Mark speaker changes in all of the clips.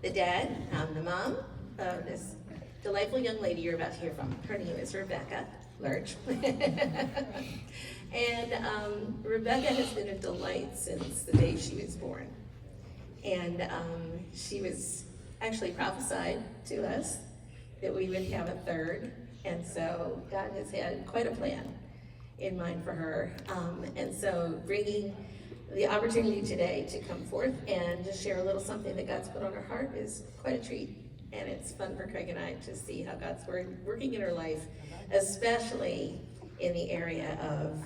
Speaker 1: the dad, I'm the mom of this delightful young lady you're about to hear from. Her name is Rebecca Lerch. And Rebecca has been a delight since the day she was born. And she was actually prophesied to us that we would have a third. And so God has had quite a plan in mind for her. And so bringing the opportunity today to come forth and just share a little something that God's put on her heart is quite a treat. And it's fun for Craig and I to see how God's working in her life, especially in the area of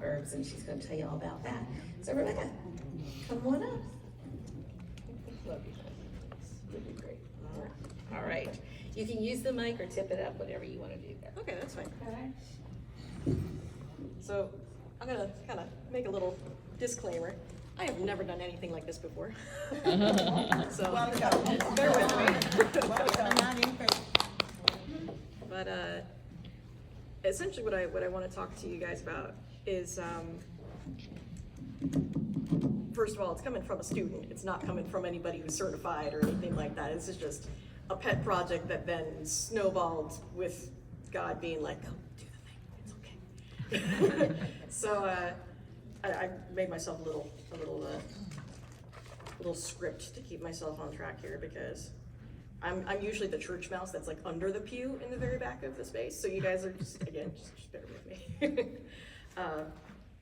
Speaker 1: herbs, and she's going to tell you all about that. So Rebecca, come on up. Love you. You'll be great. All right. You can use the mic or tip it up, whatever you want to do there.
Speaker 2: Okay, that's fine.
Speaker 1: All right.
Speaker 2: So I'm gonna kind of make a little disclaimer. I have never done anything like this before. So bear with me. But essentially what I want to talk to you guys about is, first of all, it's coming from a student. It's not coming from anybody who's certified or anything like that. This is just a pet project that then snowballed with God being like, "Go do the thing. It's okay." So I made myself a little script to keep myself on track here, because I'm usually the church mouse that's like under the pew in the very back of the space. So you guys are just bear with me.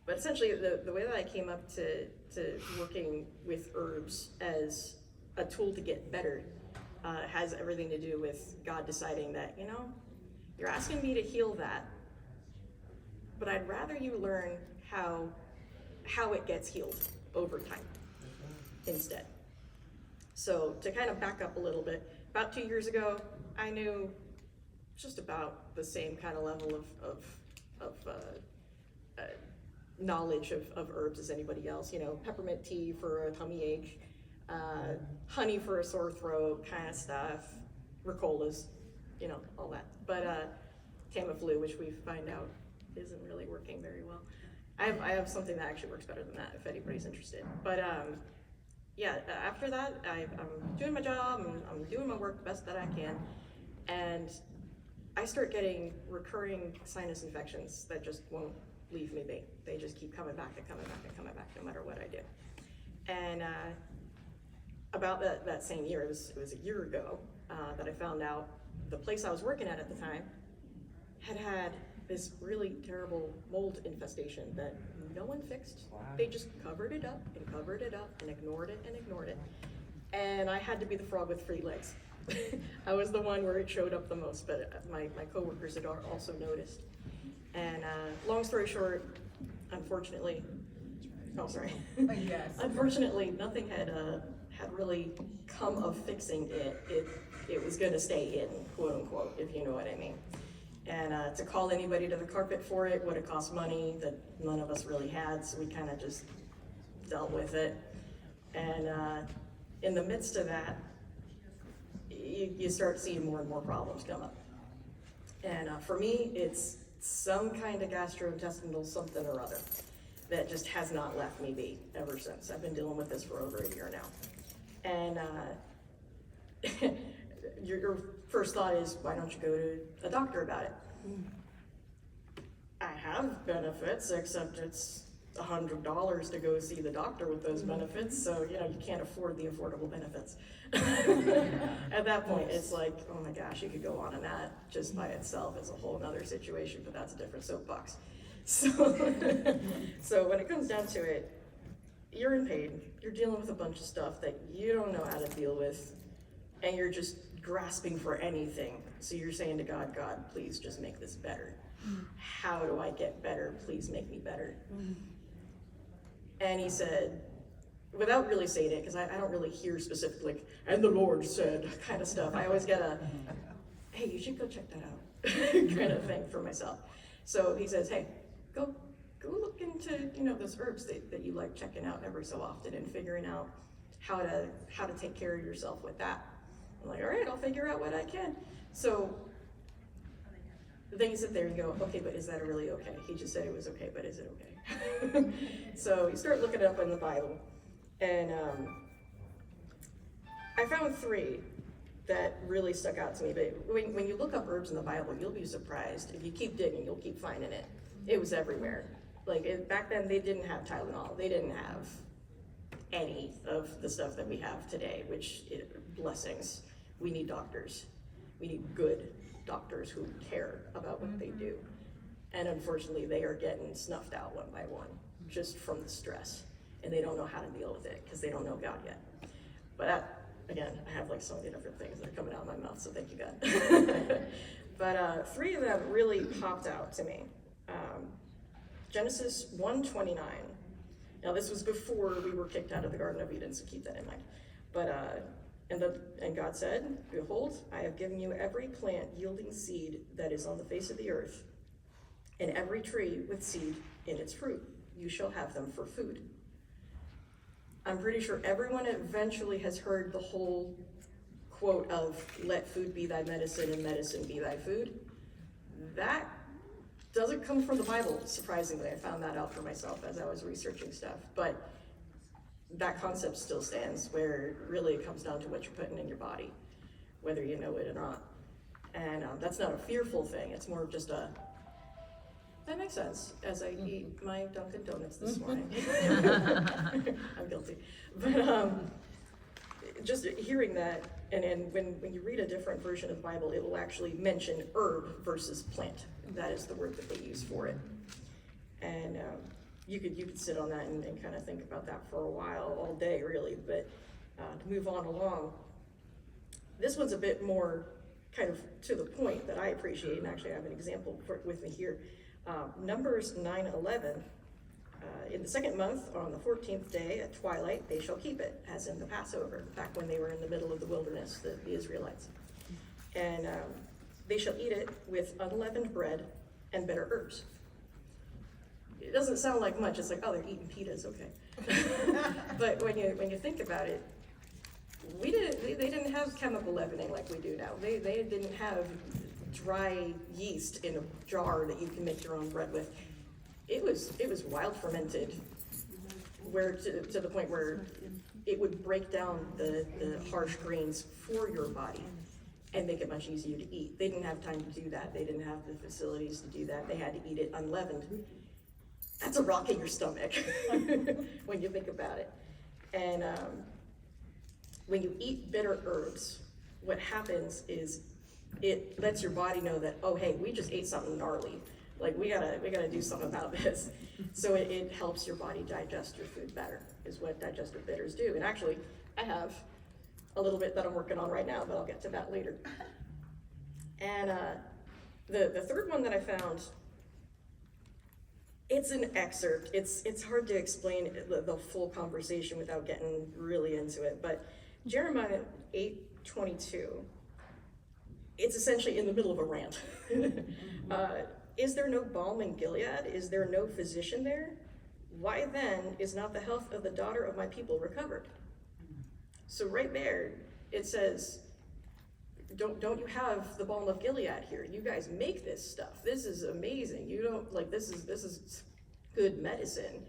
Speaker 2: But essentially, the way that I came up to working with herbs as a tool to get better has everything to do with God deciding that, you're asking me to heal that, but I'd rather you learn how it gets healed over time instead. So to kind of back up a little bit, about 2 years ago, I knew just about the same kind of level of knowledge of herbs as anybody else. Peppermint tea for a tummy ache, honey for a sore throat kind of stuff, Ricolas, all that. But Tamiflu, which we find out isn't really working very well. I have something that actually works better than that if anybody's interested. But yeah, after that, I'm doing my job, I'm doing my work the best that I can, and I start getting recurring sinus infections that just won't leave me be. They just keep coming back and coming back and coming back no matter what I do. And about that same year, it was a year ago, that I found out the place I was working at the time had this really terrible mold infestation that no one fixed. Wow. They just covered it up and covered it up and ignored it and ignored it. And I had to be the frog with 3 legs. I was the one where it showed up the most, but my coworkers had also noticed. And long story short, unfortunately, unfortunately, nothing had really come of fixing it. It was gonna stay hidden, quote unquote, if you know what I mean. And to call anybody to the carpet for it would have cost money that none of us really had, so we kind of just dealt with it. And in the midst of that, you start seeing more and more problems come up. And for me, it's some kind of gastrointestinal something or other that just has not left me be ever since. I've been dealing with this for over a year now. And your first thought is, why don't you go to a doctor about it? I have benefits, except it's $100 to go see the doctor with those benefits, so you can't afford the affordable benefits. At that point, it's like, oh my gosh, you could go on, and that just by itself is a whole other situation, but that's a different soapbox. So when it comes down to it, you're in pain, you're dealing with a bunch of stuff that you don't know how to deal with, and you're just grasping for anything. So you're saying to God, God, please just make this better. How do I get better? Please make me better. And he said, without really saying it, because I don't really hear specifically, like, and the Lord said, kind of stuff. I always get a, hey, you should go check that out, kind of thing for myself. So he says, hey, go look into, those herbs that you like checking out every so often and figuring out how to take care of yourself with that. I'm like, all right, I'll figure out what I can. So then you sit there and go, okay, but is that really okay? He just said it was okay, but is it okay? So you start looking it up in the Bible, and I found 3 that really stuck out to me, but when you look up herbs in the Bible, you'll be surprised. If you keep digging, you'll keep finding it. It was everywhere. Like, back then, they didn't have Tylenol. They didn't have any of the stuff that we have today, which, blessings. We need doctors. We need good doctors who care about what they do. And unfortunately, they are getting snuffed out one by one, just from the stress. And they don't know how to deal with it, because they don't know God yet. But again, I have like so many different things that are coming out of my mouth, so thank you, God. But 3 of them really popped out to me. Genesis 1:29. Now this was before we were kicked out of the Garden of Eden, so keep that in mind. But and God said, "Behold, I have given you every plant yielding seed that is on the face of the earth, and every tree with seed in its fruit. You shall have them for food." I'm pretty sure everyone eventually has heard the whole quote of "Let food be thy medicine and medicine be thy food." That doesn't come from the Bible, surprisingly. I found that out for myself as I was researching stuff. But that concept still stands, where really it comes down to what you're putting in your body, whether you know it or not. And that's not a fearful thing. It's more of just that makes sense, as I eat my Dunkin' Donuts this morning. I'm guilty. But just hearing that, and when you read a different version of the Bible, it will actually mention herb versus plant. That is the word that they use for it. And you could sit on that and kind of think about that for a while, all day really. But to move on along, this one's a bit more kind of to the point that I appreciate, and actually I have an example with me here. Numbers 9:11. In the 2nd month, on the 14th day at twilight, they shall keep it, as in the Passover, back when they were in the middle of the wilderness, the Israelites. And they shall eat it with unleavened bread and bitter herbs. It doesn't sound like much. It's like, oh, they're eating pitas, okay. But when you think about it, they didn't have chemical leavening like we do now. They didn't have dry yeast in a jar that you can make your own bread with. It was wild fermented, where to the point where it would break down the harsh grains for your body and make it much easier to eat. They didn't have time to do that. They didn't have the facilities to do that. They had to eat it unleavened. That's a rock in your stomach when you think about it. And when you eat bitter herbs, what happens is it lets your body know that, oh, hey, we just ate something gnarly. Like, we gotta do something about this. So it helps your body digest your food better, is what digestive bitters do. And actually, I have a little bit that I'm working on right now, but I'll get to that later. And the 3rd one that I found, it's an excerpt. It's hard to explain the full conversation without getting really into it. But Jeremiah 8:22, it's essentially in the middle of a rant. Is there no balm in Gilead? Is there no physician there? Why then is not the health of the daughter of my people recovered? So right there, it says, don't you have the balm of Gilead here? You guys make this stuff. This is amazing. You don't, like, this is good medicine.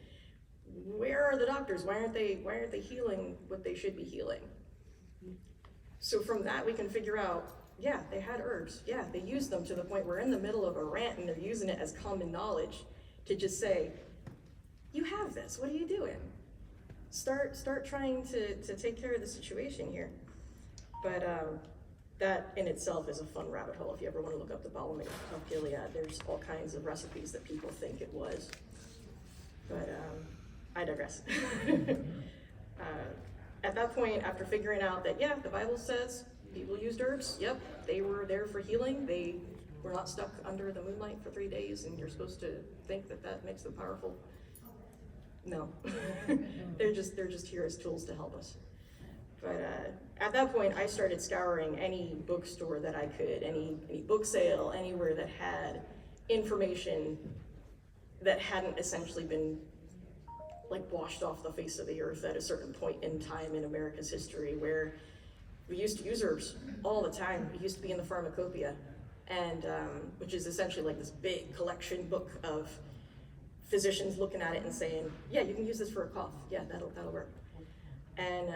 Speaker 2: Where are the doctors? Why aren't they healing what they should be healing? So from that, we can figure out, yeah, they had herbs. Yeah, they used them to the point we're in the middle of a rant and they're using it as common knowledge to just say, you have this, what are you doing? Start trying to take care of the situation here. But that in itself is a fun rabbit hole. If you ever want to look up the balm of Gilead, there's all kinds of recipes that people think it was. But I digress. At that point, after figuring out that, yeah, the Bible says people used herbs, yep, they were there for healing. They were not stuck under the moonlight for 3 days, and you're supposed to think that makes them powerful. No, they're just here as tools to help us. But at that point, I started scouring any bookstore that I could, any book sale, anywhere that had information that hadn't essentially been like washed off the face of the earth at a certain point in time in America's history, where we used to use herbs all the time. It used to be in the pharmacopoeia, and which is essentially like this big collection book of physicians looking at it and saying, yeah, you can use this for a cough. Yeah, that'll work. And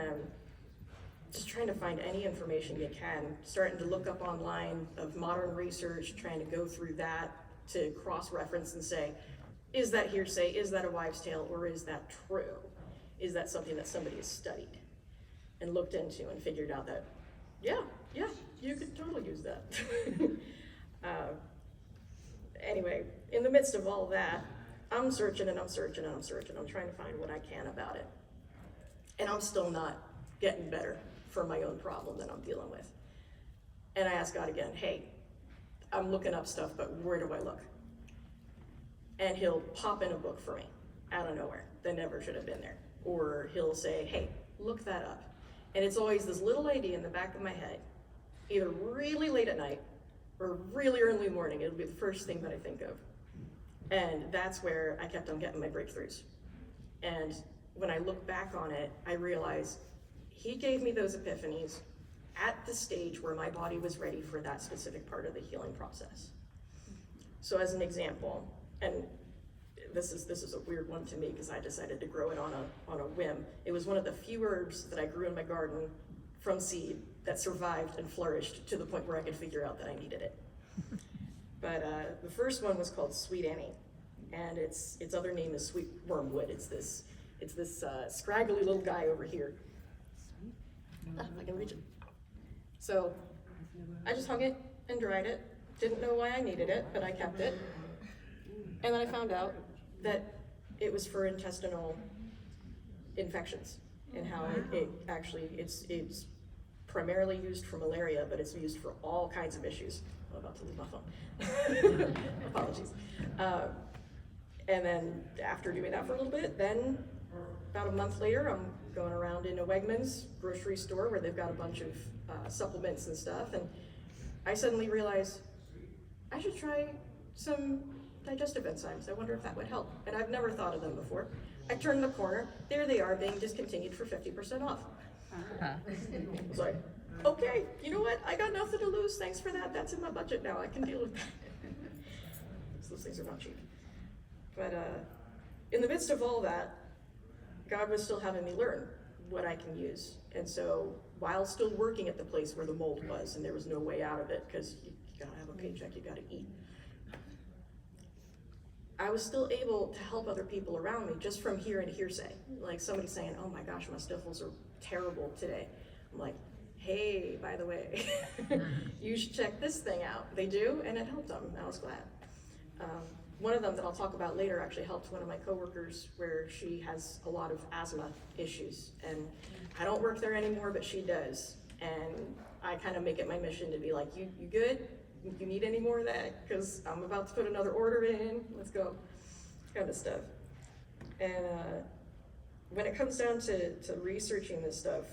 Speaker 2: just trying to find any information you can, starting to look up online of modern research, trying to go through that to cross-reference and say, is that hearsay, is that a wives' tale, or is that true? Is that something that somebody has studied and looked into and figured out that, yeah, you could totally use that. Anyway, in the midst of all that, I'm searching and I'm searching and I'm searching. I'm trying to find what I can about it. And I'm still not getting better for my own problem that I'm dealing with. And I ask God again, hey, I'm looking up stuff, but where do I look? And he'll pop in a book for me out of nowhere that never should have been there. Or he'll say, hey, look that up. And it's always this little idea in the back of my head, either really late at night or really early morning. It'll be the first thing that I think of. And that's where I kept on getting my breakthroughs. And when I look back on it, I realize he gave me those epiphanies at the stage where my body was ready for that specific part of the healing process. So as an example, and this is a weird one to me because I decided to grow it on a whim. It was one of the few herbs that I grew in my garden from seed that survived and flourished to the point where I could figure out that I needed it. But the first one was called Sweet Annie, and its other name is sweet wormwood. It's this scraggly little guy over here. If I can reach it. So I just hung it and dried it. Didn't know why I needed it, but I kept it. And then I found out that it was for intestinal infections and how it actually, it's primarily used for malaria, but it's used for all kinds of issues. I'm about to lose my phone. Apologies. And then after doing that for a little bit, then about a month later, I'm going around in a Wegmans grocery store where they've got a bunch of supplements and stuff, and I suddenly realized I should try some digestive enzymes. I wonder if that would help. And I've never thought of them before. I turned the corner, there they are being discontinued for 50% off. I was like, okay, you know what? I got nothing to lose. Thanks for that. That's in my budget now. I can deal with that. So those things are not cheap. But in the midst of all that, God was still having me learn what I can use. And so while still working at the place where the mold was, and there was no way out of it because you gotta have a paycheck, you gotta eat, I was still able to help other people around me just from hearing hearsay. Like somebody saying, oh my gosh, my sniffles are terrible today. I'm like, hey, by the way, you should check this thing out. They do, and it helped them. I was glad. One of them that I'll talk about later actually helped one of my coworkers where she has a lot of asthma issues. And I don't work there anymore, but she does. And I kind of make it my mission to be like, you good? You need any more of that? Because I'm about to put another order in. Let's go. Kind of stuff. And when it comes down to researching this stuff,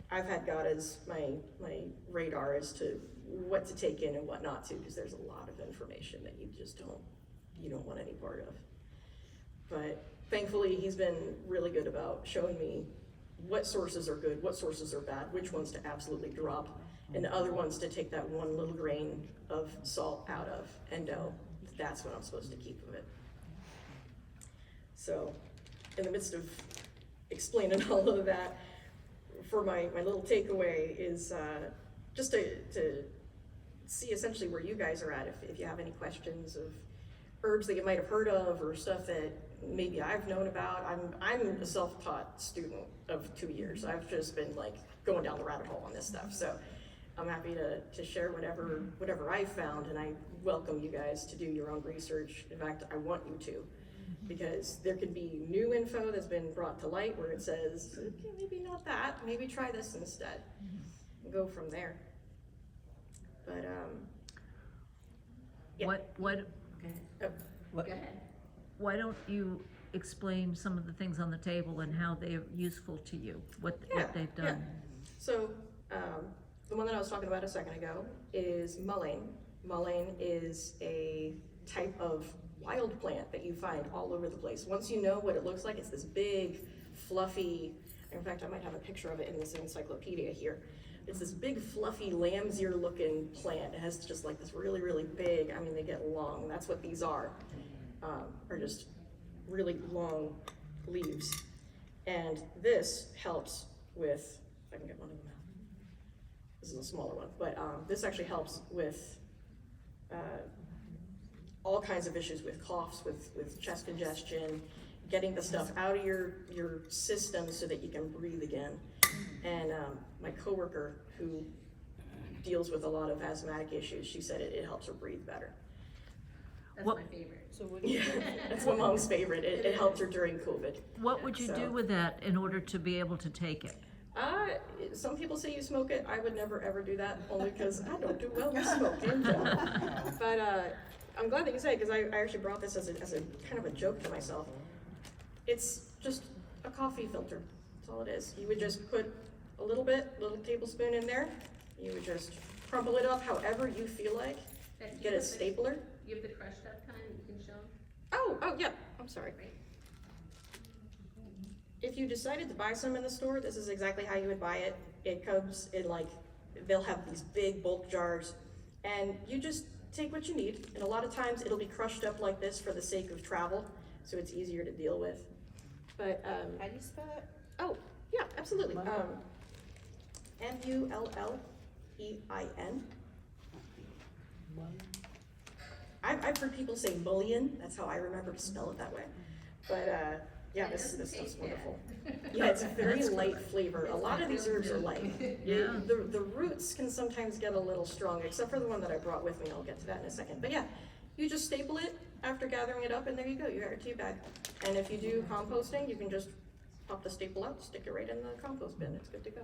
Speaker 2: I've had God as my radar as to what to take in and what not to, because there's a lot of information that you just don't want any part of. But thankfully, he's been really good about showing me what sources are good, what sources are bad, which ones to absolutely drop, and the other ones to take that one little grain of salt out of and know that's what I'm supposed to keep of it. So in the midst of explaining all of that, for my little takeaway is just to see essentially where you guys are at, if you have any questions of herbs that you might have heard of or stuff that maybe I've known about. I'm a self-taught student of 2 years. I've just been like going down the rabbit hole on this stuff. So I'm happy to share whatever I've found, and I welcome you guys to do your own research. In fact, I want you to, because there could be new info that's been brought to light where it says, okay, maybe not that, maybe try this instead, and go from there. But yeah.
Speaker 3: Go ahead. Why don't you explain some of the things on the table and how they're useful to you, what they've done?
Speaker 2: Yeah. So the one that I was talking about a second ago is mullein. Mullein is a type of wild plant that you find all over the place. Once you know what it looks like, it's this big, fluffy, in fact, I might have a picture of it in this encyclopedia here. It's this big, fluffy, lamb's ear looking plant. It has just like this really, really big, I mean, they get long. That's what these are just really long leaves. And this helps with if I can get one of them out. This is a smaller one, but this actually helps with all kinds of issues with coughs, with chest congestion, getting the stuff out of your system so that you can breathe again. And my coworker who deals with a lot of asthmatic issues, she said it helps her breathe better.
Speaker 1: That's
Speaker 3: What-
Speaker 1: my favorite.
Speaker 4: So what
Speaker 2: Yeah, that's my mom's favorite. It helped her during COVID.
Speaker 3: What would you do
Speaker 2: So-
Speaker 3: with that in order to be able to take it?
Speaker 2: Some people say you smoke it. I would never ever do that, only because I don't do well with smoking. But I'm glad that you said it, because I actually brought this as a kind of a joke to myself. It's just a coffee filter. That's all it is. You would just put a little tablespoon in there. You would just crumple it up however you feel like. Get a stapler.
Speaker 1: You have the crushed up kind, you can show them?
Speaker 2: Oh, yeah, I'm sorry. If you decided to buy some in the store, this is exactly how you would buy it. It comes in they'll have these big bulk jars, and you just take what you need, and a lot of times it'll be crushed up like this for the sake of travel, so it's easier to deal with. But,
Speaker 4: How do you spell it?
Speaker 2: oh, yeah, absolutely.
Speaker 4: Mullein.
Speaker 2: Mullein. I've heard people say mullion, that's how I remember to spell it that way. But, yeah, this stuff's wonderful. Yeah, it's a very light flavor. A lot of these herbs are light.
Speaker 3: Yeah.
Speaker 2: The roots can sometimes get a little strong, except for the one that I brought with me. I'll get to that in a second. But yeah, you just staple it after gathering it up, and there you go. You got your tea bag. And if you do composting, you can just pop the staple out, stick it right in the compost bin. It's good to go.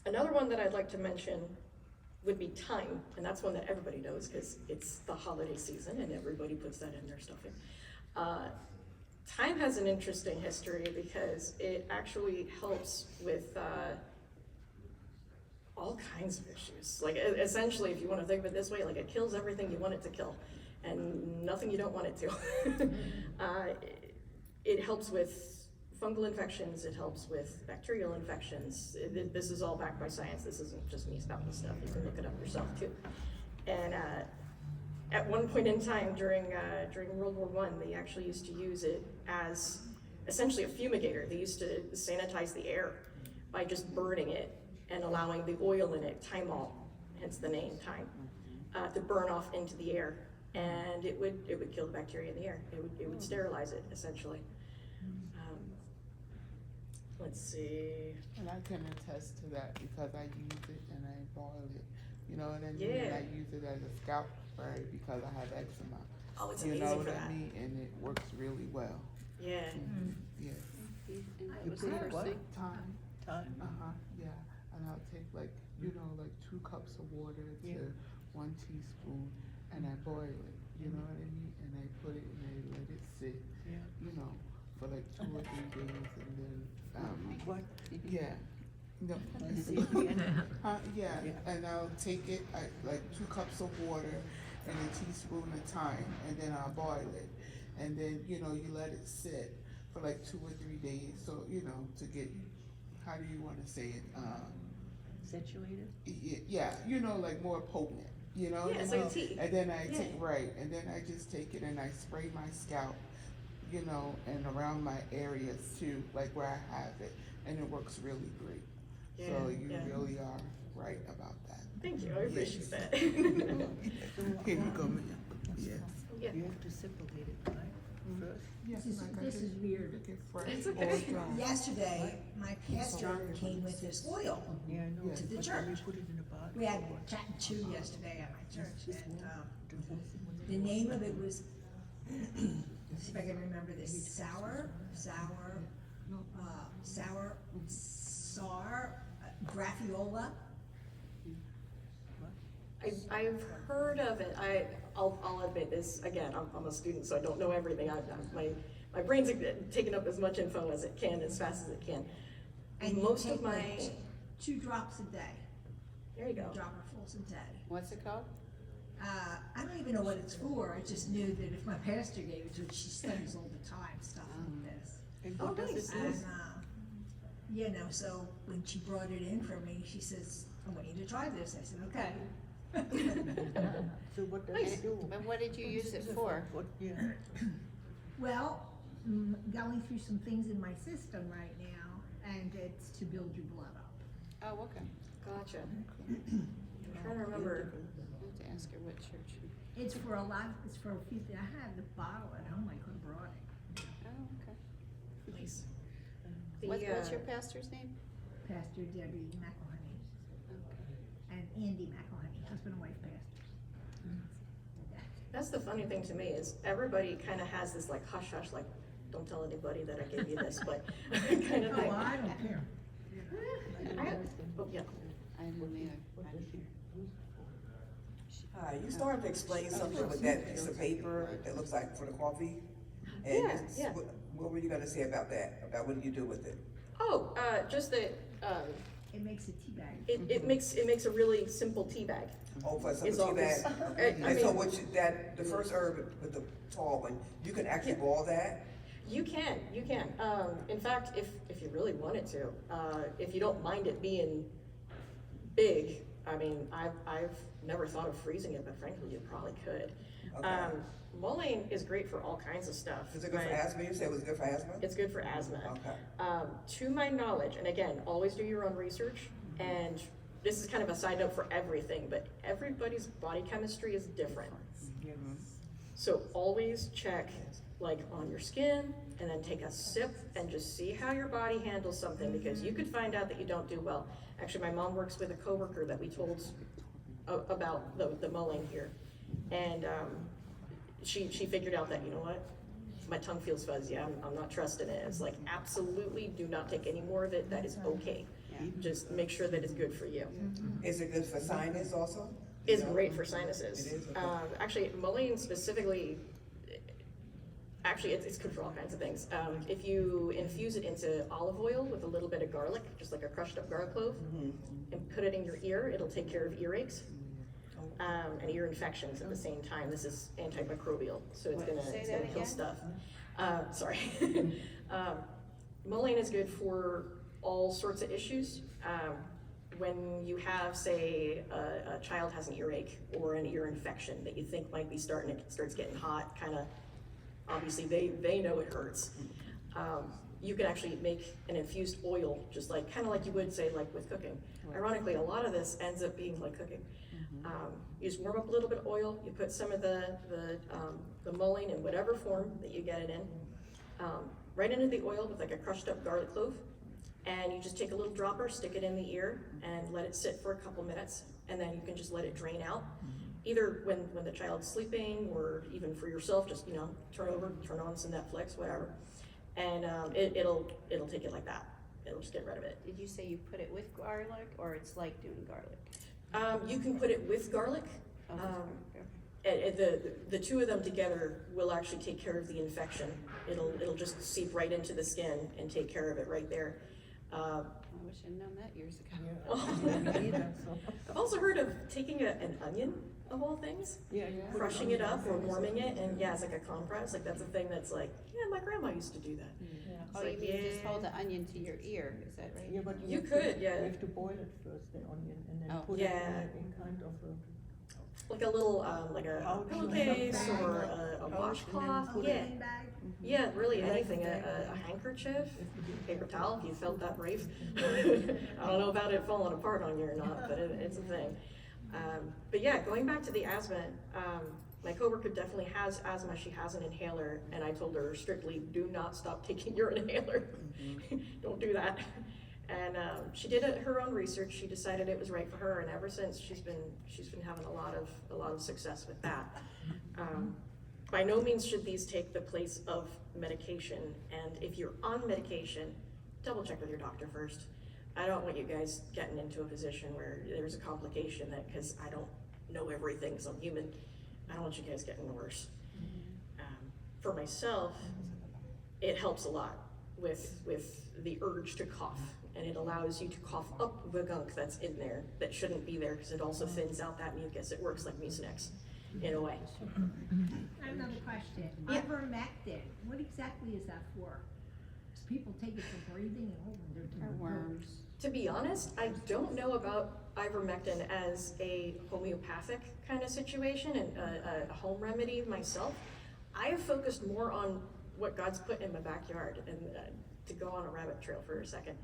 Speaker 2: Another one that I'd like to mention would be thyme, and that's one that everybody knows because it's the holiday season and everybody puts that in their stuffing. Thyme has an interesting history because it actually helps with all kinds of issues. Like essentially, if you want to think of it this way, like it kills everything you want it to kill and nothing you don't want it to. It helps with fungal infections, it helps with bacterial infections. This is all backed by science. This isn't just me spouting stuff. You can look it up yourself too. And at one point in time during World War I, they actually used to use it as essentially a fumigator. They used to sanitize the air by just burning it and allowing the oil in it, thymol, hence the name thyme, to burn off into the air. And it would kill the bacteria in the air. It would sterilize it essentially. Let's see.
Speaker 5: And I can attest to that because I use it and I boil it. You know what I mean?
Speaker 2: Yeah.
Speaker 5: And I use it as a scalp spray because I have eczema.
Speaker 2: Oh, it's
Speaker 5: You
Speaker 2: amazing
Speaker 5: know
Speaker 2: for
Speaker 5: what
Speaker 2: that.
Speaker 5: I mean? And it works really well.
Speaker 2: Yeah.
Speaker 5: Yes.
Speaker 4: And what's the
Speaker 3: put
Speaker 4: first
Speaker 3: what?
Speaker 4: thing?
Speaker 5: Time.
Speaker 4: Time.
Speaker 5: Yeah. And I'll take like 2 cups of water to 1 teaspoon and I boil it. You know what I mean? And I put it and I let it sit.
Speaker 4: Yeah.
Speaker 5: For like 2 or 3 days and then
Speaker 4: What?
Speaker 5: yeah. No.
Speaker 4: Let's see again.
Speaker 5: Yeah,
Speaker 4: Yeah.
Speaker 5: and I'll take it, like 2 cups of water and a teaspoon of thyme, and then I'll boil it. And then, you let it sit for like 2 or 3 days, so, to get, how do you wanna say it?
Speaker 4: Accentuated?
Speaker 5: Yeah, like more potent,
Speaker 2: Yeah, it's
Speaker 5: what I
Speaker 2: like
Speaker 5: mean?
Speaker 2: tea.
Speaker 5: And then I
Speaker 2: Yeah.
Speaker 5: and then I just take it and I spray my scalp, and around my areas too, like where I have it, and it works really great. So
Speaker 2: Yeah,
Speaker 5: you
Speaker 2: yeah.
Speaker 5: really are right about that.
Speaker 2: Thank you. I appreciate that.
Speaker 5: Here you go, ma'am. Yes.
Speaker 2: Yeah.
Speaker 4: You have to separate it, right? First?
Speaker 5: Yes,
Speaker 6: This is-
Speaker 5: like I
Speaker 6: this
Speaker 5: said,
Speaker 6: is weird.
Speaker 5: pick it fresh
Speaker 2: It's
Speaker 5: or
Speaker 2: okay.
Speaker 5: dry.
Speaker 6: Yesterday, my pastor came with this oil.
Speaker 4: Yeah, I know.
Speaker 5: Yeah.
Speaker 6: To the
Speaker 4: But then you
Speaker 6: church.
Speaker 4: put it in a bottle.
Speaker 6: We had chatting too yesterday at my church, and, the name of it was, let's see if I can remember this, sour, graffiola.
Speaker 2: I've heard of it. I'll admit this, again, I'm a student, so I don't know everything. My brain's taking up as much info as it can, as fast as it can.
Speaker 6: And you
Speaker 2: Most
Speaker 6: take
Speaker 2: of my,
Speaker 6: like 2 drops a day.
Speaker 2: there you go.
Speaker 6: Dropperfuls a day.
Speaker 4: What's it called?
Speaker 6: I don't even know what it's for. I just knew that if my pastor gave it to her, she studies all the time, stuff like this.
Speaker 4: And
Speaker 2: Oh,
Speaker 4: what does
Speaker 2: nice.
Speaker 4: it do?
Speaker 6: And, so when she brought it in for me, she says, I want you to try this. I said, okay.
Speaker 4: So what does
Speaker 2: Nice.
Speaker 4: it do?
Speaker 7: And what did you use it for?
Speaker 4: What,
Speaker 6: Well, going through some things in my system right now, and it's to build your blood up.
Speaker 7: Oh, okay.
Speaker 2: Gotcha. I'm trying to remember.
Speaker 7: I have to ask her what church.
Speaker 6: It's for a lot, it's for a few, I had the bottle at home, I could have brought it.
Speaker 7: Oh, okay.
Speaker 2: Nice.
Speaker 7: What's your pastor's name?
Speaker 6: Pastor Debbie McElhenney
Speaker 7: Okay.
Speaker 6: and Andy McElhenney, husband and wife pastors.
Speaker 2: That's the funny thing to me is everybody kind of has this like hush hush, like don't tell anybody that I gave you this, but kind of
Speaker 6: Oh,
Speaker 2: thing.
Speaker 6: I don't care.
Speaker 2: Oh, yeah.
Speaker 7: I don't know.
Speaker 8: Hi, you started to explain something with that piece of paper that looks like for the coffee. And
Speaker 2: Yeah, yeah.
Speaker 8: what were you gonna say about that? About what do you do with it?
Speaker 2: Oh, just that
Speaker 6: It makes a tea bag.
Speaker 2: it makes a really simple tea bag.
Speaker 8: Oh, for some
Speaker 2: It's
Speaker 8: tea
Speaker 2: all
Speaker 8: bag?
Speaker 2: this- I
Speaker 8: And so
Speaker 2: mean-
Speaker 8: what you, the first herb with the tall one, you can actually boil that?
Speaker 2: You can. In fact, if you really wanted to, if you don't mind it being big, I mean, I've never thought of freezing it, but frankly, you probably could.
Speaker 8: Okay.
Speaker 2: Mullein is great for all kinds of stuff.
Speaker 8: Is it good for
Speaker 2: but
Speaker 8: asthma? You said it was good for asthma?
Speaker 2: It's good for asthma.
Speaker 8: Okay.
Speaker 2: To my knowledge, and again, always do your own research, and this is kind of a side note for everything, but everybody's body chemistry is different. So always check like on your skin and then take a sip and just see how your body handles something, because you could find out that you don't do well. Actually, my mom works with a coworker that we told about the mullein here. And she figured out that, you know what, my tongue feels fuzzy, I'm not trusting it. It's like, absolutely do not take any more of it, that is okay. Just make sure that it's good for you.
Speaker 8: Is it good for sinus also?
Speaker 2: It's great for sinuses.
Speaker 8: It is, okay.
Speaker 2: Actually, mullein specifically, actually, it's good for all kinds of things. If you infuse it into olive oil with a little bit of garlic, just like a crushed up garlic clove, and put it in your ear, it'll take care of earaches. And ear infections at the same time. This is antimicrobial, so it's gonna kill
Speaker 7: again?
Speaker 2: stuff. Sorry. Mullein is good for all sorts of issues. When you have, say, a child has an earache or an ear infection that you think might be it starts getting hot, kind of, obviously they know it hurts. You can actually make an infused oil, just like, kind of like you would say, like with cooking. Ironically, a lot of this ends up being like cooking. You just warm up a little bit of oil, you put some of the mullein in whatever form that you get it in, right into the oil with like a crushed up garlic clove, and you just take a little dropper, stick it in the ear, and let it sit for a couple minutes, and then you can just let it drain out. Either when the child's sleeping, or even for yourself, just, you know, turn on some Netflix, whatever, and it'll take it like that. It'll just get rid of it.
Speaker 7: Did you say you put it with garlic, or it's like doing garlic?
Speaker 2: You can put it with garlic. The two of them together will actually take care of the infection. It'll just seep right into the skin and take care of it right there.
Speaker 7: I wish I'd known that years ago.
Speaker 2: I've also heard of taking an onion, of all things, crushing it up or warming it, and yeah, it's like a compress. Like, that's a thing that's like, yeah, my grandma used to do that. It's
Speaker 7: Oh, you
Speaker 2: like,
Speaker 7: mean just hold the onion to your ear, is that right?
Speaker 4: Yeah, but
Speaker 2: You
Speaker 4: have
Speaker 2: could,
Speaker 4: to,
Speaker 2: yeah.
Speaker 4: You have to boil it first, the onion, and then
Speaker 7: Oh.
Speaker 4: put
Speaker 2: Yeah.
Speaker 4: it in kind of a.
Speaker 2: like a little, like a
Speaker 4: Pouch.
Speaker 2: pillowcase or a washcloth.
Speaker 6: A
Speaker 2: Yeah,
Speaker 6: cleaning bag?
Speaker 2: yeah, really anything. A handkerchief, paper towel, if you felt that brave. I don't know about it falling apart on you or not, but it's a thing. But yeah, going back to the asthma, my coworker definitely has asthma. She has an inhaler, and I told her strictly, do not stop taking your inhaler. Don't do that. And she did her own research. She decided it was right for her, and ever since she's been having a lot of success with that. By no means should these take the place of medication, and if you're on medication, double check with your doctor first. I don't want you guys getting into a position where there's a complication that, because I don't know everything, because I'm human, I don't want you guys getting worse. For myself, it helps a lot with the urge to cough, and it allows you to cough up the gunk that's in there that shouldn't be there, because it also thins out that mucus. It works like Mucinex in a way.
Speaker 6: I have another question.
Speaker 2: Yeah.
Speaker 6: Ivermectin, what exactly is that for? Does people take it for breathing and all?
Speaker 7: Or worms?
Speaker 2: To be honest, I don't know about ivermectin as a homeopathic kind of situation and a home remedy myself. I have focused more on what God's put in my backyard, and to go on a rabbit trail for a second.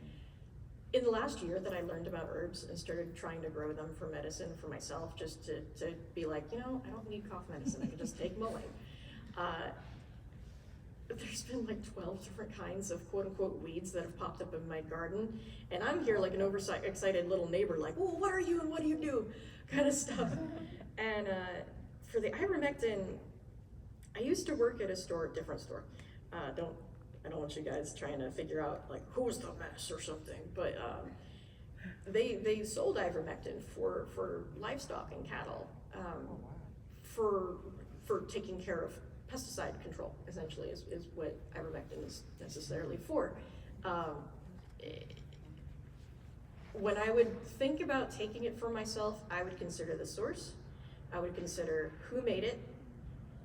Speaker 2: In the last year that I learned about herbs and started trying to grow them for medicine for myself, just to be like, I don't need cough medicine, I can just take mullein. There's been like 12 different kinds of quote unquote weeds that have popped up in my garden. And I'm here like an excited little neighbor, like, well, what are you and what do you do? Kind of stuff. And for the ivermectin, I used to work at a different store. I don't want you guys trying to figure out like who's the mess or something, but they sold ivermectin for livestock and cattle, for taking care of pesticide control, essentially, is what ivermectin is necessarily for. When I would think about taking it for myself, I would consider the source, I would consider who made it,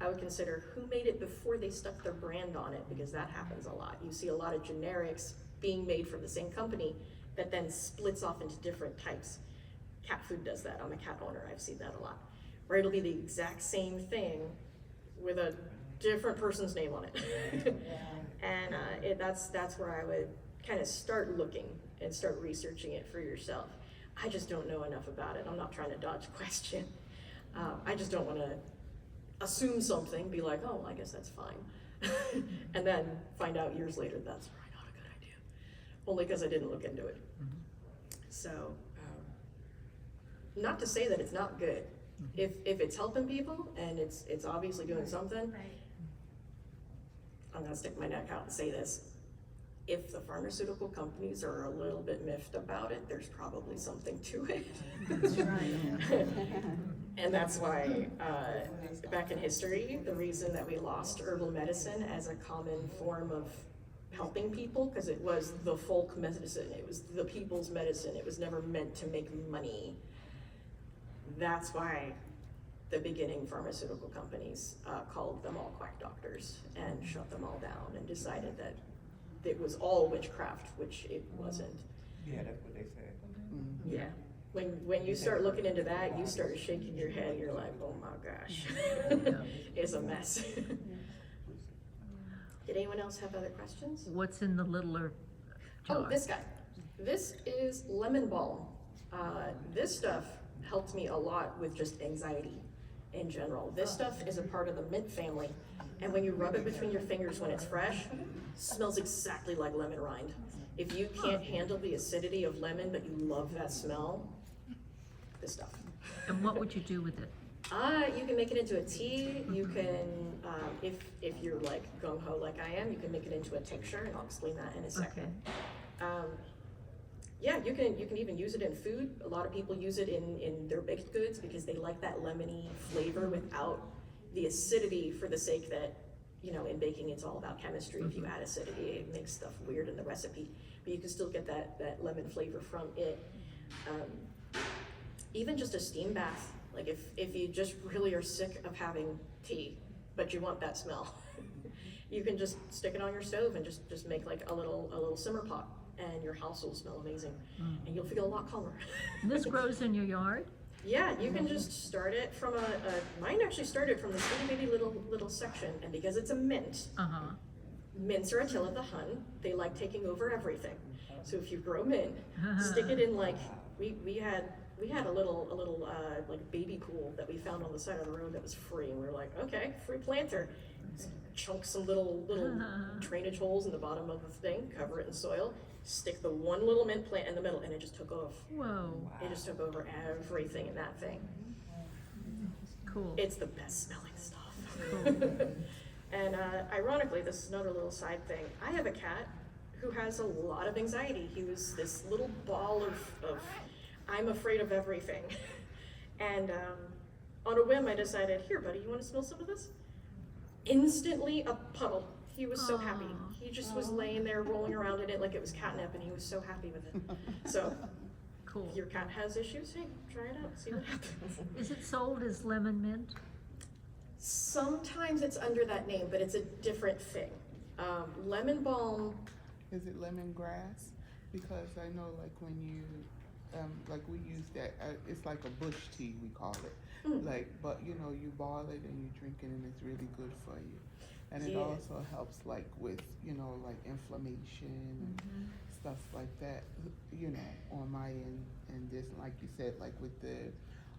Speaker 2: I would consider who made it before they stuck their brand on it, because that happens a lot. You see a lot of generics being made from the same company that then splits off into different types. Cat food does that. I'm a cat owner, I've seen that a lot. Where it'll be the exact same thing with a different person's name on it. And that's where I would kind of start looking and start researching it for yourself. I just don't know enough about it. I'm not trying to dodge a question. I just don't want to assume something, be like, oh, I guess that's fine. And then find out years later that's probably not a good idea. Only because I didn't look into it. So, not to say that it's not good. If it's helping people and it's obviously doing something, I'm gonna stick my neck out and say this. If the pharmaceutical companies are a little bit miffed about it, there's probably something to it.
Speaker 3: That's right.
Speaker 2: And that's why, back in history, the reason that we lost herbal medicine as a common form of helping people, because it was the folk medicine, it was the people's medicine, it was never meant to make money. That's why the beginning pharmaceutical companies called them all quack doctors and shut them all down and decided that it was all witchcraft, which it wasn't.
Speaker 8: Yeah, that's what they said.
Speaker 2: Yeah. When you start looking into that, you start shaking your head, you're like, oh my gosh, it's a mess. Did anyone else have other questions?
Speaker 3: What's in the littler jar?
Speaker 2: Oh, this guy. This is lemon balm. This stuff helped me a lot with just anxiety in general. This stuff is a part of the mint family, and when you rub it between your fingers when it's fresh, smells exactly like lemon rind. If you can't handle the acidity of lemon, but you love that smell, this stuff.
Speaker 3: And what would you do with it?
Speaker 2: You can make it into a tea. You can, if you're like gung-ho like I am, you can make it into a tincture, and I'll explain that in a second. Yeah, you can even use it in food. A lot of people use it in their baked goods because they like that lemony flavor without the acidity, for the sake that, in baking it's all about chemistry. If you add acidity, it makes stuff weird in the recipe, but you can still get that lemon flavor from it. Even just a steam bath, like if you just really are sick of having tea, but you want that smell, you can just stick it on your stove and just make like a little simmer pot, and your house will smell amazing, and you'll feel a lot calmer.
Speaker 3: This grows in your yard?
Speaker 2: Yeah, you can just start it from mine actually started from this itty bitty little section, and because it's a mint, mints are a till of the Hun. They like taking over everything. So if you grow mint, stick it in like, we had a little like baby pool that we found on the side of the road that was free, and we were like, okay, free planter. Chunk some little drainage holes in the bottom of the thing, cover it in soil, stick the one little mint plant in the middle, and it just took off.
Speaker 3: Whoa.
Speaker 2: It just took over everything in that thing.
Speaker 3: Cool.
Speaker 2: It's the best smelling stuff.
Speaker 3: Cool.
Speaker 2: And ironically, this is another little side thing. I have a cat who has a lot of anxiety. He was this little ball of I'm afraid of everything. And on a whim, I decided, here, buddy, you want to smell some of this? Instantly a puddle. He was so happy. He just was laying there rolling around in it like it was catnip, and he was so happy with it. So,
Speaker 3: Cool.
Speaker 2: if your cat has issues, hey, try it out, see what happens.
Speaker 3: Is it sold as lemon mint?
Speaker 2: Sometimes it's under that name, but it's a different thing. Lemon balm,
Speaker 5: Is it lemongrass? Because I know like when you, like we use that, it's like a bush tea, we call it. Like, but you boil it and you drink it and it's really good for you. And it
Speaker 2: Yeah.
Speaker 5: also helps like with, you know, like inflammation and stuff like that, you know, on my end. And this, like you said, like with the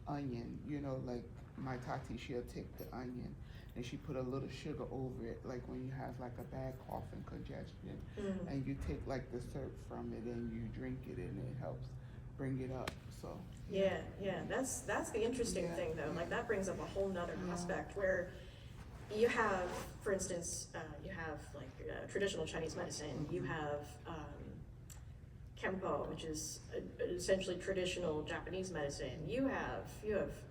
Speaker 5: onion, you know, like my tati, she'll take the onion and she put a little sugar over it, like when you have like a bad cough and congestion, and you take like the syrup from it and you drink it and it helps bring it up, so.
Speaker 2: Yeah, that's the interesting
Speaker 5: Yeah.
Speaker 2: thing though, like that brings up a whole nother aspect where you have, for instance, you have like traditional Chinese medicine, you have Kempo, which is essentially traditional Japanese medicine. You have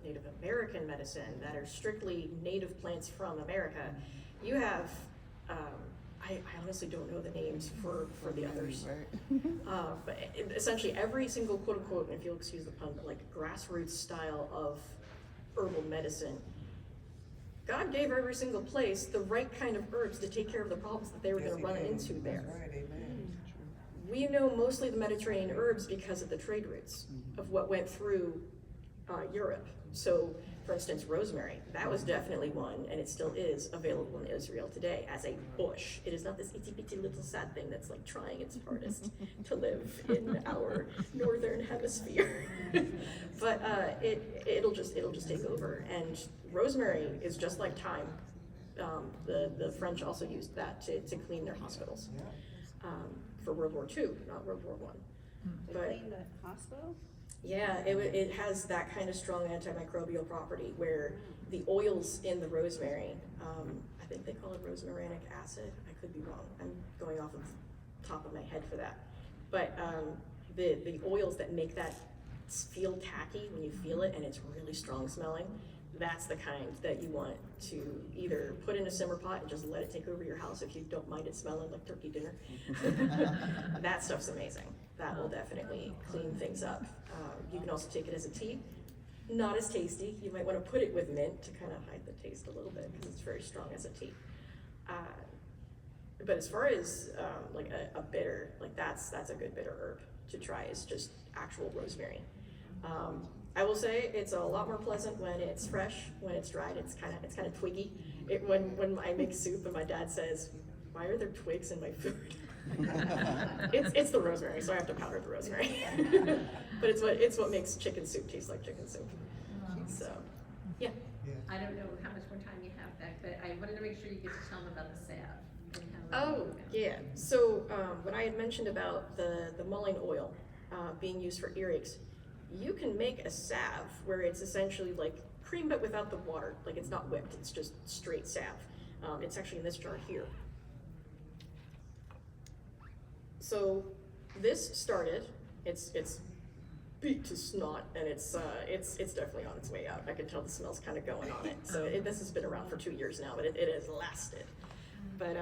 Speaker 2: Native American medicine that are strictly native plants from America. You have, I honestly don't know the names for the others.
Speaker 5: Right.
Speaker 2: But essentially every single quote unquote, and if you'll excuse the pun, but like grassroots style of herbal medicine, God gave every single place the right kind of herbs to take care of the problems that they were going to run into there.
Speaker 8: That's right, amen.
Speaker 2: We know mostly the Mediterranean herbs because of the trade routes of what went through Europe. So, for instance, rosemary, that was definitely one, and it still is available in Israel today as a bush. It is not this itty bitty little sad thing that's like trying its hardest to live in our northern hemisphere. But it'll just take over. And rosemary is just like thyme. The French also used that to clean their hospitals for World War II, not World War I.
Speaker 7: To clean the hospital?
Speaker 2: Yeah, it has that kind of strong antimicrobial property where the oils in the rosemary, I think they call it rosmarinic acid, I could be wrong, I'm going off of the top of my head for that. But the oils that make that feel tacky when you feel it and it's really strong smelling, that's the kind that you want to either put in a simmer pot and just let it take over your house if you don't mind it smelling like turkey dinner. That stuff's amazing. That will definitely clean things up. You can also take it as a tea. Not as tasty. You might want to put it with mint to kind of hide the taste a little bit because it's very strong as a tea. But as far as like a bitter, like that's a good bitter herb to try is just actual rosemary. I will say it's a lot more pleasant when it's fresh. When it's dried, it's kind of twiggy. When I make soup and my dad says, "Why are there twigs in my food?" it's the rosemary, so I have to powder the rosemary. But it's what makes chicken soup taste like chicken soup. So, yeah.
Speaker 9: I don't know how much more time you have back, but I wanted to make sure you get to tell them about the salve. And how
Speaker 2: Oh, yeah. So when I had mentioned about the mullein oil being used for earaches, you can make a salve where it's essentially like cream but without the water. Like it's not whipped, it's just straight salve. It's actually in this jar here. So this started, it's beat to snot, and it's definitely on its way out. I can tell the smell's kind of going on it. So this has been around for 2 years now, but it has lasted. But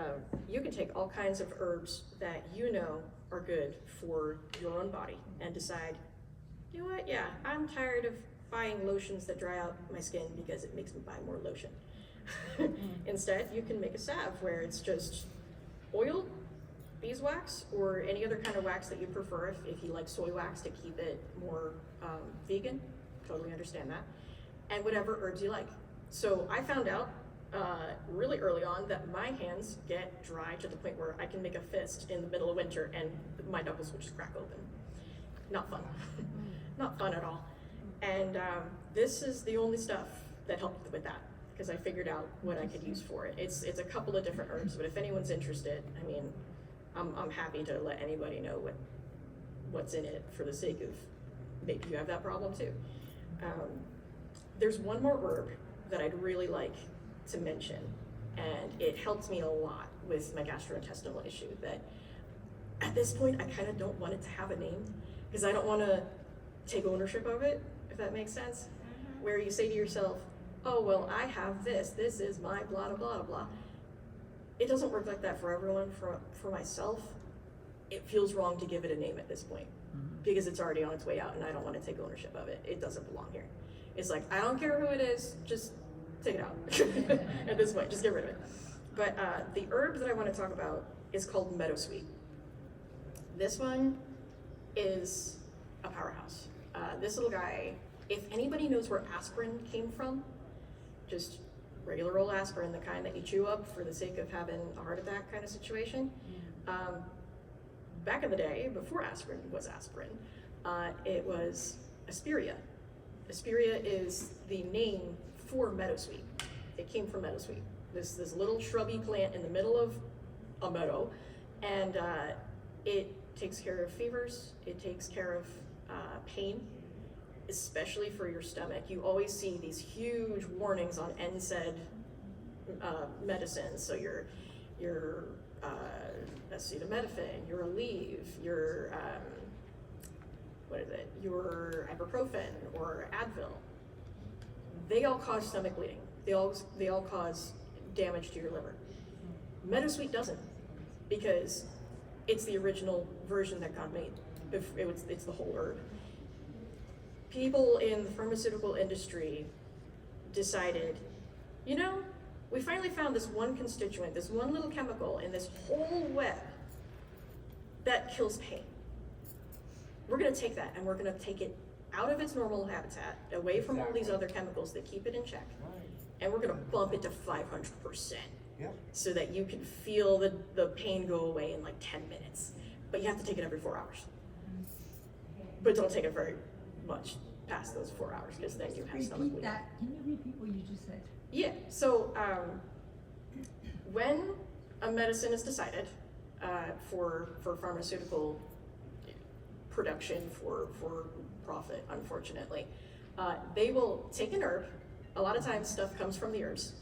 Speaker 2: you can take all kinds of herbs that you know are good for your own body and decide, you know what, yeah, I'm tired of buying lotions that dry out my skin because it makes me buy more lotion. Instead, you can make a salve where it's just oil, beeswax, or any other kind of wax that you prefer. If you like soy wax to keep it more vegan, totally understand that. And whatever herbs you like. So I found out really early on that my hands get dry to the point where I can make a fist in the middle of winter and my knuckles will just crack open. Not fun. Not fun at all. And this is the only stuff that helped with that, because I figured out what I could use for it. It's a couple of different herbs, but if anyone's interested, I mean, I'm happy to let anybody know what's in it for the sake of maybe you have that problem too. There's one more herb that I'd really like to mention, and it helped me a lot with my gastrointestinal issue that at this point I kind of don't want it to have a name because I don't want to take ownership of it, if that makes sense. Where you say to yourself, oh, well, I have this is my blah, blah, blah, blah. It doesn't work like that for everyone. For myself, it feels wrong to give it a name at this point because it's already on its way out and I don't want to take ownership of it. It doesn't belong here. It's like, I don't care who it is, just take it out at this point, just get rid of it. But the herb that I want to talk about is called meadowsweet. This one is a powerhouse. This little guy, if anybody knows where aspirin came from, just regular old aspirin, the kind that you chew up for the sake of having a heart attack kind of situation. Back in the day, before aspirin was aspirin, it was Aspiria. Aspiria is the name for meadowsweet. It came from meadowsweet. This little shrubby plant in the middle of a meadow, and it takes care of fevers, it takes care of pain, especially for your stomach. You always see these huge warnings on NSAID medicines, so your acetaminophen, your Aleve, your your ibuprofen or Advil. They all cause stomach bleeding. They all cause damage to your liver. Meadowsweet doesn't, because it's the original version that God made. It's the whole herb. People in the pharmaceutical industry decided, you know, we finally found this one constituent, this one little chemical in this whole web that kills pain. We're gonna take that and we're gonna take it out of its normal habitat, away from all these other chemicals that keep it in check. And we're gonna bump it to 500%.
Speaker 8: Yep.
Speaker 2: So that you can feel the pain go away in like 10 minutes. But you have to take it every 4 hours. But don't take it very much past those 4 hours, because then you have stomach bleeding.
Speaker 6: Can you repeat what you just said?
Speaker 2: Yeah, so when a medicine is decided for pharmaceutical production for profit, unfortunately, they will take an herb. A lot of times stuff comes from the herbs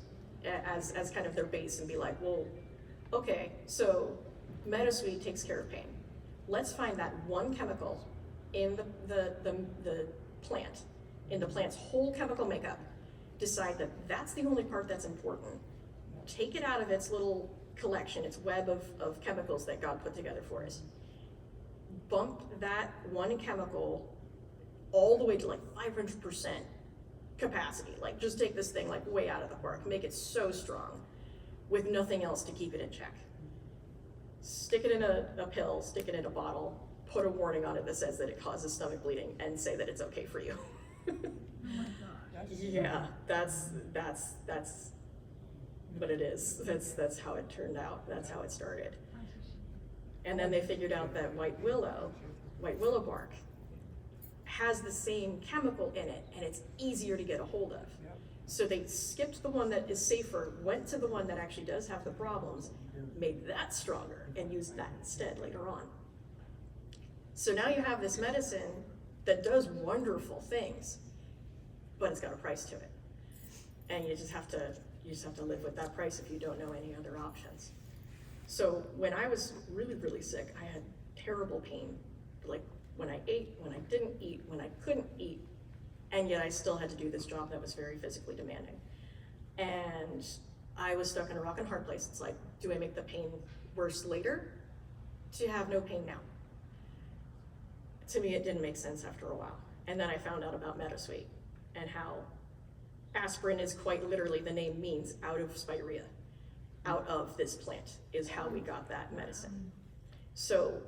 Speaker 2: as kind of their base, and be like, well, okay, so meadowsweet takes care of pain. Let's find that one chemical in the plant, in the plant's whole chemical makeup, decide that that's the only part that's important, take it out of its little collection, its web of chemicals that God put together for us, bump that one chemical all the way to like 500% capacity, like just take this thing like way out of the park, make it so strong with nothing else to keep it in check. Stick it in a pill, stick it in a bottle, put a warning on it that says that it causes stomach bleeding, and say that it's okay for you.
Speaker 6: Oh my God.
Speaker 2: Yeah, that's what it is. That's how it turned out. That's how it started. And then they figured out that white willow bark, has the same chemical in it, and it's easier to get a hold of. So they skipped the one that is safer, went to the one that actually does have the problems, made that stronger, and used that instead later on. So now you have this medicine that does wonderful things, but it's got a price to it. And you just have to live with that price if you don't know any other options. So when I was really, really sick, I had terrible pain, like when I ate, when I didn't eat, when I couldn't eat, and yet I still had to do this job that was very physically demanding. And I was stuck in a rock and hard place. It's like, do I make the pain worse later to have no pain now? To me, it didn't make sense after a while. And then I found out about meadowsweet and how aspirin is quite literally, the name means out of spirea. Out of this plant is how we got that medicine. So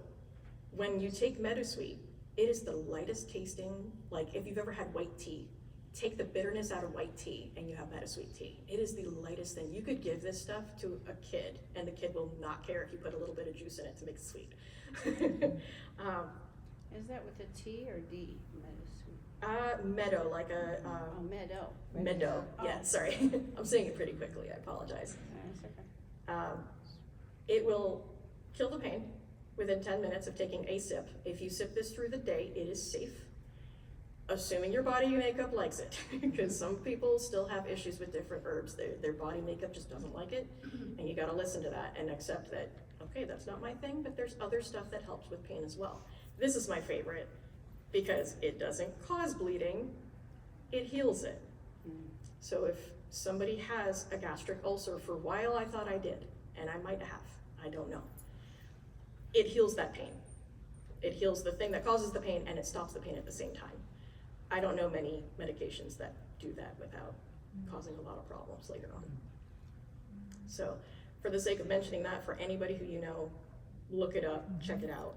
Speaker 2: when you take meadowsweet, it is the lightest tasting, like if you've ever had white tea, take the bitterness out of white tea and you have meadowsweet tea. It is the lightest thing. You could give this stuff to a kid and the kid will not care if you put a little bit of juice in it to make it sweet.
Speaker 7: Is that with a T or D, meadowsweet?
Speaker 2: Meadow, like a,
Speaker 7: Oh, meadow.
Speaker 2: meadow, yeah,
Speaker 7: Oh.
Speaker 2: sorry. I'm saying it pretty quickly, I apologize.
Speaker 7: That's okay.
Speaker 2: It will kill the pain within 10 minutes of taking a sip. If you sip this through the day, it is safe, assuming your body makeup likes it, because some people still have issues with different herbs. Their body makeup just doesn't like it, and you gotta listen to that and accept that, okay, that's not my thing, but there's other stuff that helps with pain as well. This is my favorite, because it doesn't cause bleeding, it heals it. So if somebody has a gastric ulcer, for a while I thought I did, and I might have, I don't know. It heals that pain. It heals the thing that causes the pain, and it stops the pain at the same time. I don't know many medications that do that without causing a lot of problems later on. So for the sake of mentioning that, for anybody who you know, look it up, check it out.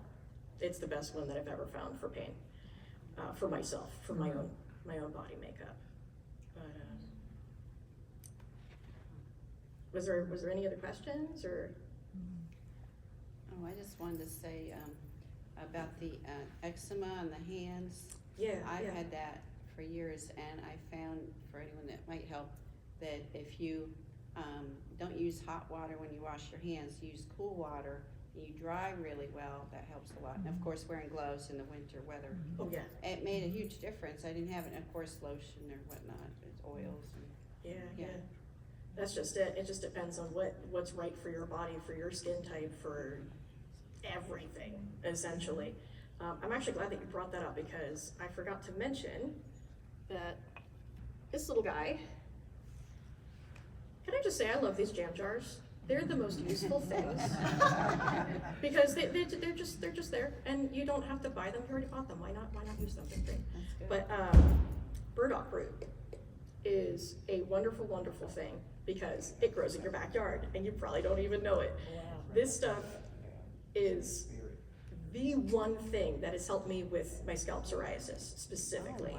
Speaker 2: It's the best one that I've ever found for pain, for myself, for my own body makeup. But Was there any other questions, or?
Speaker 7: Oh, I just wanted to say, about the eczema on the hands.
Speaker 2: Yeah,
Speaker 7: I've
Speaker 2: yeah.
Speaker 7: had that for years, and I found, for anyone that might help, that if you, don't use hot water when you wash your hands, use cool water, and you dry really well, that helps a lot. And of course, wearing gloves in the winter weather.
Speaker 2: Oh, yeah,
Speaker 7: It made a huge difference. I didn't have it, and of course, lotion or whatnot, it's oils and.
Speaker 2: yeah,
Speaker 7: Yeah.
Speaker 2: yeah. That's just it. It just depends on what's right for your body, for your skin type, for everything, essentially. I'm actually glad that you brought that up, because I forgot to mention that this little guy, can I just say I love these jam jars? They're the most useful things. Because they're just there, and you don't have to buy them, you already bought them, why not use them, they're great.
Speaker 7: That's good.
Speaker 2: But burdock root is a wonderful, wonderful thing, because it grows in your backyard and you probably don't even know it. This stuff is the one thing that has helped me with my scalp psoriasis specifically.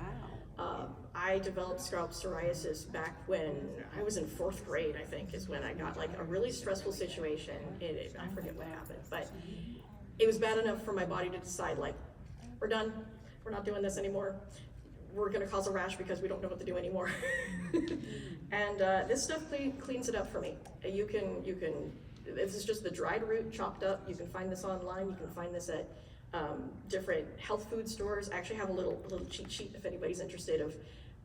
Speaker 7: Oh, wow.
Speaker 2: I developed scalp psoriasis back when I was in 4th grade, I think, is when I got like a really stressful situation. I forget what happened, but it was bad enough for my body to decide, like, we're done, we're not doing this anymore. We're gonna cause a rash because we don't know what to do anymore. And this stuff cleans it up for me. You can, this is just the dried root chopped up. You can find this online. You can find this at different health food stores. I actually have a little cheat sheet if anybody's interested of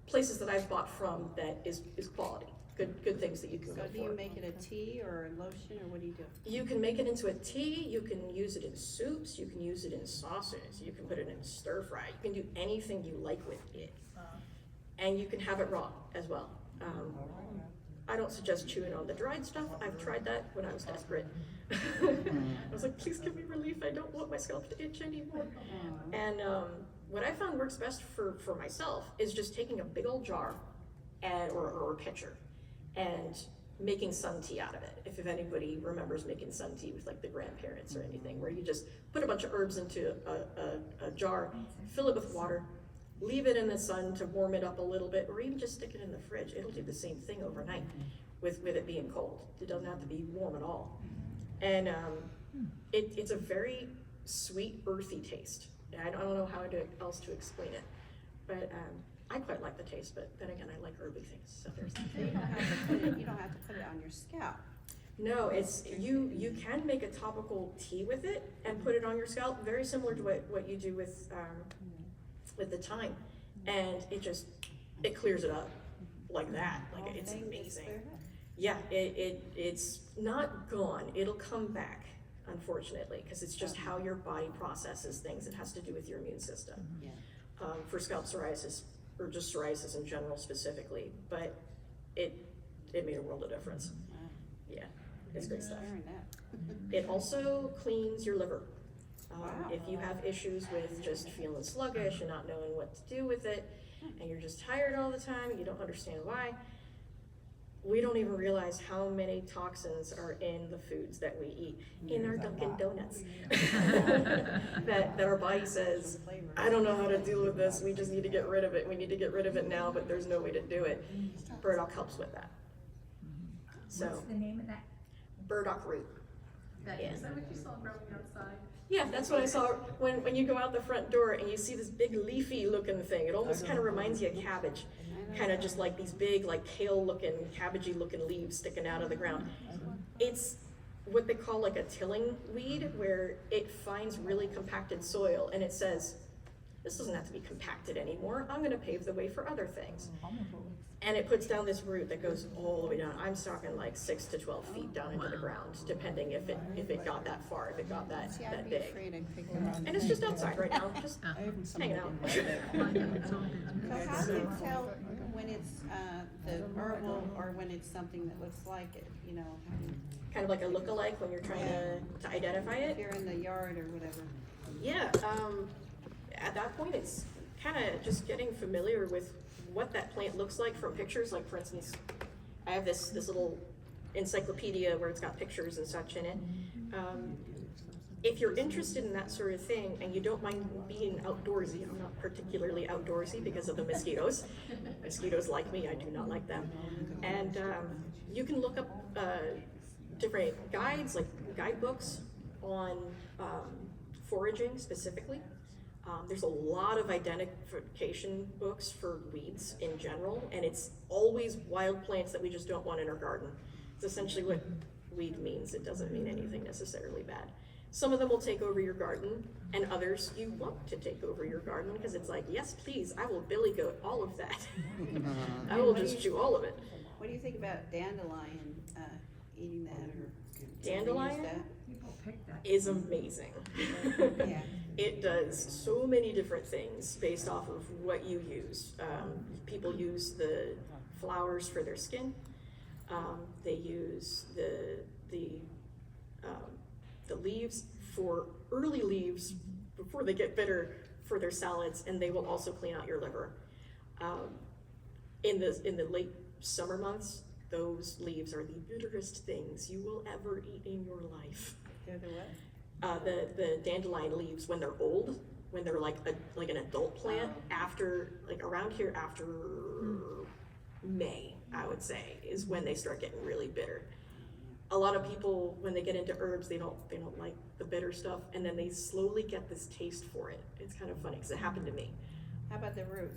Speaker 2: places that I've bought from that is quality. Good things that you can go
Speaker 7: So
Speaker 2: for.
Speaker 7: do you make it a tea or a lotion, or what do you do?
Speaker 2: You can make it into a tea, you can use it in soups, you can use it in sauces, you can put it in stir fry, you can do anything you like with it. And you can have it raw as well. I don't suggest chewing on the dried stuff. I've tried that when I was desperate. I was like, please give me relief, I don't want my scalp to itch anymore. And what I found works best for myself is just taking a big old jar or a pitcher and making sun tea out of it. If anybody remembers making sun tea with like the grandparents or anything, where you just put a bunch of herbs into a jar, fill it with water, leave it in the sun to warm it up a little bit, or even just stick it in the fridge. It'll do the same thing overnight with it being cold. It doesn't have to be warm at all. And it's a very sweet, earthy taste. I don't know how else to explain it, but I quite like the taste, but then again, I like herby things, so there's that.
Speaker 7: So you don't have to put it on your scalp.
Speaker 2: No, it's, you can make a topical tea with it and put it on your scalp, very similar to what you do with the thyme, and it clears it up like that, like it's amazing. Yeah, it's not gone, it'll come back, unfortunately, because it's just how your body processes things. It has to do with your immune system.
Speaker 7: Yeah.
Speaker 2: For scalp psoriasis, or just psoriasis in general specifically, but it made a world of difference.
Speaker 7: Wow.
Speaker 2: Yeah, it's great stuff.
Speaker 7: Sharing that.
Speaker 2: It also cleans your liver.
Speaker 7: Wow.
Speaker 2: If you have issues with just feeling sluggish and not knowing what to do with it, and you're just tired all the time, and you don't understand why, we don't even realize how many toxins are in the foods that we eat, in our Dunkin' Donuts. that our body says, I don't know how to deal with this, we just need to get rid of it, we need to get rid of it now, but there's no way to do it. Burdock helps with that. So,
Speaker 6: What's the name of that?
Speaker 2: burdock root.
Speaker 9: Is that what you saw growing outside?
Speaker 2: Yeah, that's what I saw when you go out the front door and you see this big leafy looking thing. It almost kind of reminds you of cabbage. Kind of just like these big, like kale looking, cabbagey looking leaves sticking out of the ground. It's what they call like a tilling weed, where it finds really compacted soil and it says, this doesn't have to be compacted anymore. I'm gonna pave the way for other things. And it puts down this root that goes all the way down. I'm talking like 6 to 12 feet down into the ground, depending if it got that far, if it got that
Speaker 7: See, I'd
Speaker 2: that
Speaker 7: be
Speaker 2: big.
Speaker 7: afraid I'd pick it up.
Speaker 2: And it's just outside right now, just hanging out.
Speaker 7: So how do you tell when it's the herbal or when it's something that looks like it, you know?
Speaker 2: Kind of like a look-alike when you're trying to identify
Speaker 7: If
Speaker 2: it.
Speaker 7: you're in the yard or whatever.
Speaker 2: Yeah, at that point, it's kind of just getting familiar with what that plant looks like from pictures. Like, for instance, I have this little encyclopedia where it's got pictures and such in it. If you're interested in that sort of thing and you don't mind being outdoorsy, I'm not particularly outdoorsy because of the mosquitoes. Mosquitoes like me, I do not like them. And you can look up different guides, like guidebooks on foraging specifically. There's a lot of identification books for weeds in general, and it's always wild plants that we just don't want in our garden. It's essentially what weed means. It doesn't mean anything necessarily bad. Some of them will take over your garden, and others you want to take over your garden because it's like, yes, please, I will billy goat all of that. I will just chew all of it.
Speaker 7: What do you think about dandelion, eating that or?
Speaker 2: Dandelion?
Speaker 3: People pick that.
Speaker 2: Is amazing.
Speaker 7: Yeah.
Speaker 2: It does so many different things based off of what you use. People use the flowers for their skin. They use the leaves for early leaves before they get bitter for their salads, and they will also clean out your liver. In the late summer months, those leaves are the bitterest things you will ever eat in your life.
Speaker 7: They're the what?
Speaker 2: The dandelion leaves, when they're old, when they're like an adult plant, after, like around here after May, I would say, is when they start getting really bitter. A lot of people, when they get into herbs, they don't like the bitter stuff, and then they slowly get this taste for it. It's kind of funny, because it happened to me.
Speaker 7: How about the root?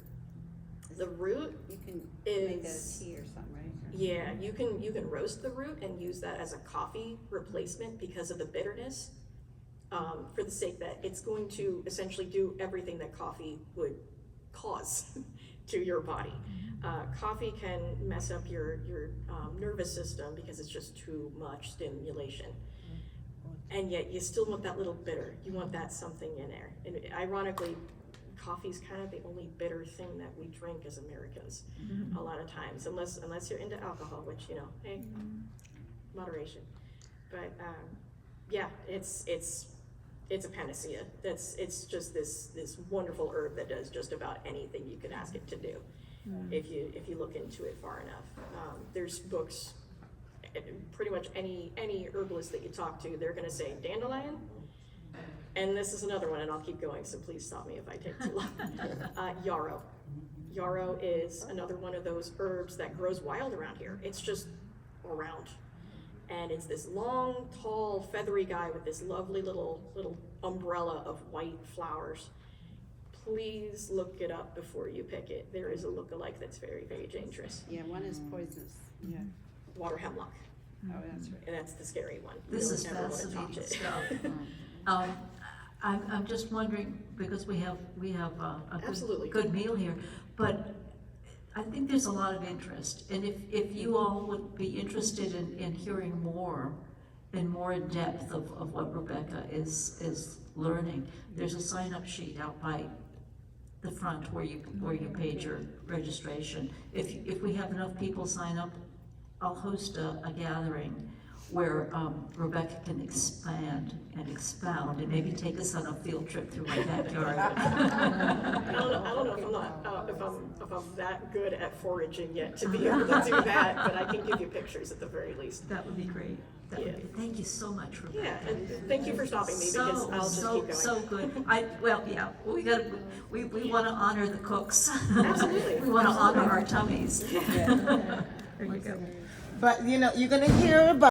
Speaker 2: The root
Speaker 7: You can make a
Speaker 2: is,
Speaker 7: tea or something, right?
Speaker 2: yeah, you can roast the root and use that as a coffee replacement because of the bitterness. For the sake that it's going to essentially do everything that coffee would cause to your body. Coffee can mess up your nervous system because it's just too much stimulation. And yet you still want that little bitter. You want that something in there. And ironically, coffee's kind of the only bitter thing that we drink as Americans a lot of times, unless you're into alcohol, which, you know, hey, moderation. But yeah, it's a panacea. It's just this wonderful herb that does just about anything you could ask it to do, if you look into it far enough. There's books, pretty much any herbalist that you talk to, they're gonna say dandelion, and this is another one, and I'll keep going, so please stop me if I take too long. Yarrow. Yarrow is another one of those herbs that grows wild around here. It's just around. And it's this long, tall, feathery guy with this lovely little umbrella of white flowers. Please look it up before you pick it. There is a look-alike that's very, very dangerous.
Speaker 7: Yeah, one is poisonous, yeah.
Speaker 2: Water hemlock,
Speaker 7: Oh, that's right.
Speaker 2: and that's the scary one.
Speaker 3: This
Speaker 2: You
Speaker 3: is
Speaker 2: don't ever wanna touch
Speaker 3: fascinating
Speaker 2: it.
Speaker 3: stuff. I'm just wondering, because we have a
Speaker 2: Absolutely.
Speaker 3: good meal here, but I think there's a lot of interest, and if you all would be interested in hearing more and more in depth of what Rebecca is learning, there's a sign-up sheet out by the front where you paid your registration. If we have enough people sign up, I'll host a gathering where Rebecca can expand and expound and maybe take us on a field trip through my backyard.
Speaker 2: I don't know if I'm that good at foraging yet to be able to do that, but I can give you pictures at the very least.
Speaker 3: That would be great. That would be, thank you so much, Rebecca.
Speaker 2: Yeah, and thank you for stopping me because I'll just keep going.
Speaker 3: So good. We want to honor the cooks.
Speaker 2: Absolutely.
Speaker 3: We want to honor our tummies. There you go.
Speaker 5: But, you know, you're gonna hear about